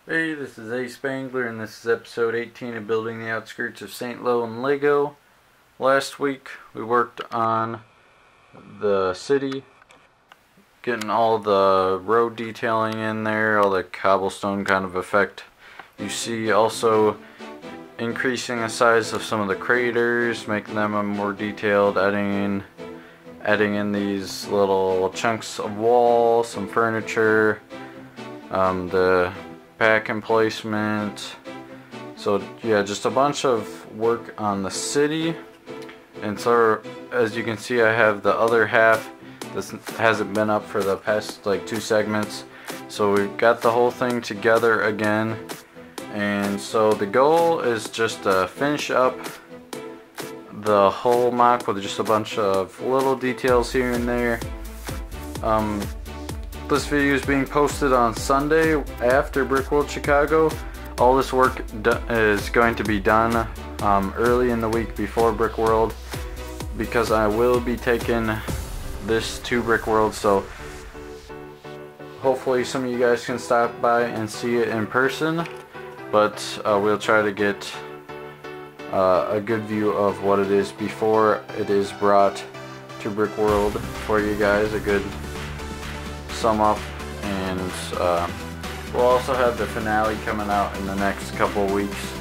Hey, this is ASpengler and this is episode 18 of Building the Outskirts of Saint Lô in Lego. Last week we worked on the city, getting all the road detailing in there, all the cobblestone kind of effect. You see also increasing the size of some of the craters, making them more detailed, adding in these little chunks of wall, some furniture, the pack and placement. So yeah, just a bunch of work on the city. And so as you can see, I have the other half. This hasn't been up for the past like 2 segments, so we've got the whole thing together again. And so the goal is just to finish up the whole mock with just a bunch of little details here and there. This video is being posted on Sunday after Brickworld Chicago. All this work is going to be done early in the week before Brickworld, because I will be taking this to Brickworld, so hopefully some of you guys can stop by and see it in person, but we'll try to get a good view of what it is before it is brought to Brickworld for you guys, a good sum up. And we'll also have the finale coming out in the next couple weeks,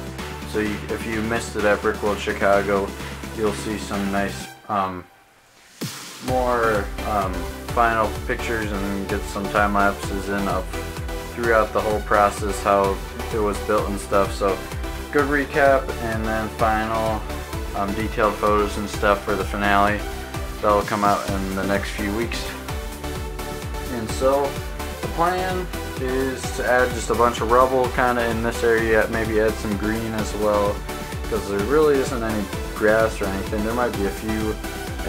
so if you missed it at Brickworld Chicago, you'll see some nice more final pictures, and then get some time lapses in of throughout the whole process, how it was built and stuff. So good recap, and then final detailed photos and stuff for the finale that'll come out in the next few weeks. And so the plan is to add just a bunch of rubble kind of in this area, maybe add some green as well, because there really isn't any grass or anything. There might be a few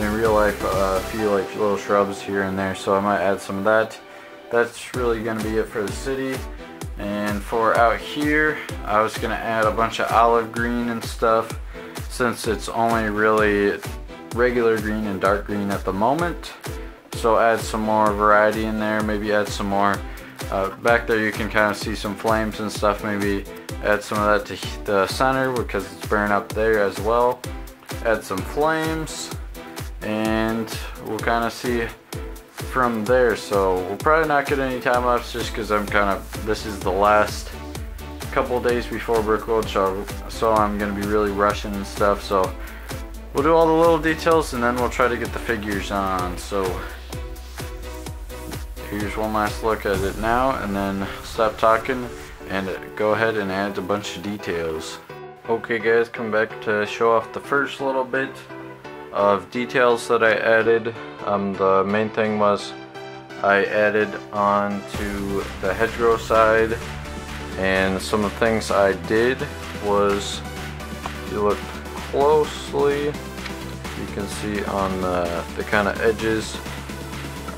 in real life, a few like little shrubs here and there, so I might add some of that. That's really going to be it for the city. And for out here, I was going to add a bunch of olive green and stuff, since it's only really regular green and dark green at the moment. So add some more variety in there, maybe add some more back there. You can kind of see some flames and stuff, maybe add some of that to the center because it's burning up there as well. Add some flames, and we'll kind of see from there. So we'll probably not get any time lapse, just because this is the last couple days before Brickworld, so I'm going to be really rushing and stuff. So we'll do all the little details, and then we'll try to get the figures on. So here's one last look at it now, and then stop talking and go ahead and add a bunch of details. Okay guys, come back to show off the first little bit of details that I added. The main thing was I added on to the hedgerow side, and some of the things I did was, if you look closely, you can see on the kind of edges,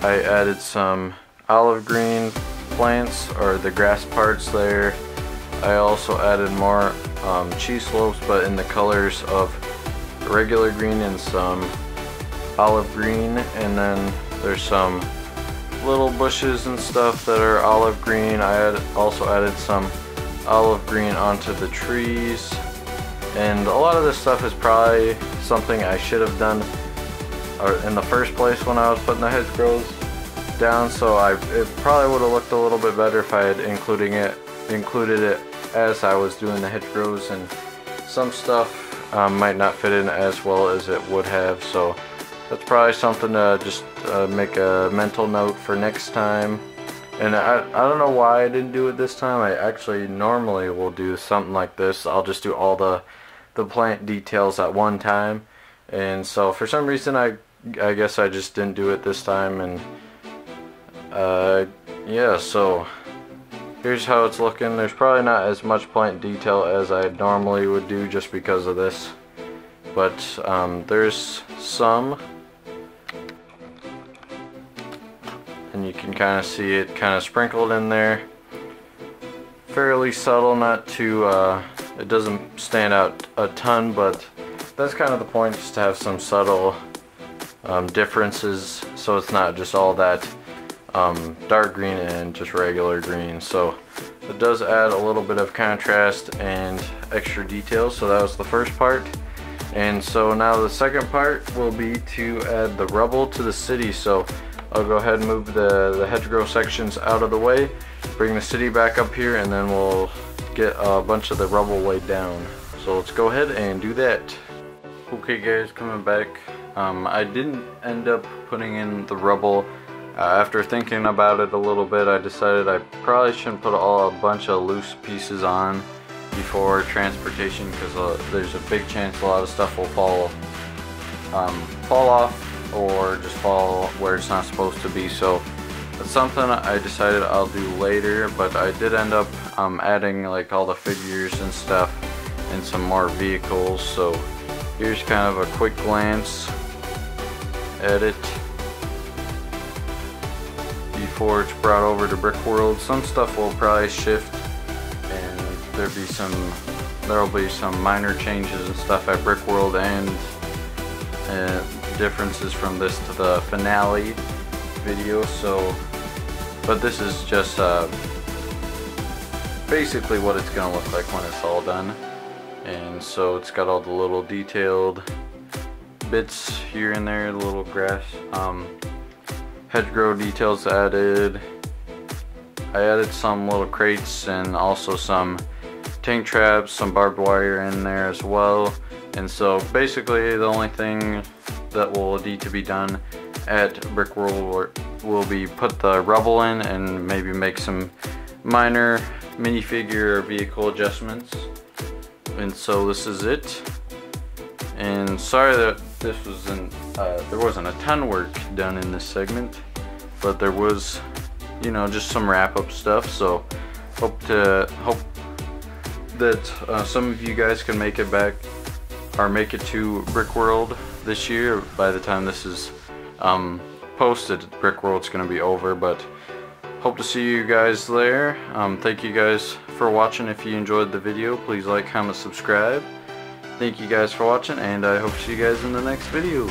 I added some olive green plants, or the grass parts there. I also added more cheese slopes, but in the colors of regular green and some olive green. And then there's some little bushes and stuff that are olive green. I also added some olive green onto the trees. And a lot of this stuff is probably something I should have done in the first place when I was putting the hedgerows down, so it probably would have looked a little bit better if I had included it as I was doing the hedgerows, and some stuff might not fit in as well as it would have. So that's probably something to just make a mental note for next time. And I don't know why I didn't do it this time. I actually normally will do something like this. I'll just do all the plant details at one time, and so for some reason I guess I just didn't do it this time. And yeah, so here's how it's looking. There's probably not as much plant detail as I normally would do just because of this, but there's some, and you can kind of see it kind of sprinkled in there, fairly subtle, not too it doesn't stand out a ton, but that's kind of the point, just to have some subtle differences, so it's not just all that dark green and just regular green. So it does add a little bit of contrast and extra detail. So that was the first part. And so now the second part will be to add the rubble to the city. So I'll go ahead and move the hedgerow sections out of the way, bring the city back up here, and then we'll get a bunch of the rubble laid down. So let's go ahead and do that. Okay guys, coming back. I didn't end up putting in the rubble. After thinking about it a little bit, I decided I probably shouldn't put a bunch of loose pieces on before transportation, because there's a big chance a lot of stuff will fall off or just fall where it's not supposed to be. So that's something I decided I'll do later, but I did end up adding like all the figures and stuff and some more vehicles. So here's kind of a quick glance at it before it's brought over to Brickworld. Some stuff will probably shift, and there'll be some minor changes and stuff at Brickworld, and differences from this to the finale video. So, but this is just basically what it's gonna look like when it's all done. And so it's got all the little detailed bits here and there, the little grass hedgerow details added. I added some little crates and also some tank traps, some barbed wire in there as well. And so basically the only thing that will need to be done at Brickworld will be put the rubble in and maybe make some minor minifigure or vehicle adjustments. And so this is it. And sorry that this wasn't there wasn't a ton work done in this segment, but there was, you know, just some wrap-up stuff. So hope that some of you guys can make it back or make it to Brickworld this year. By the time this is posted, Brickworld's gonna be over, but hope to see you guys there. Thank you guys for watching. If you enjoyed the video, please like, comment, subscribe. Thank you guys for watching, and I hope to see you guys in the next video.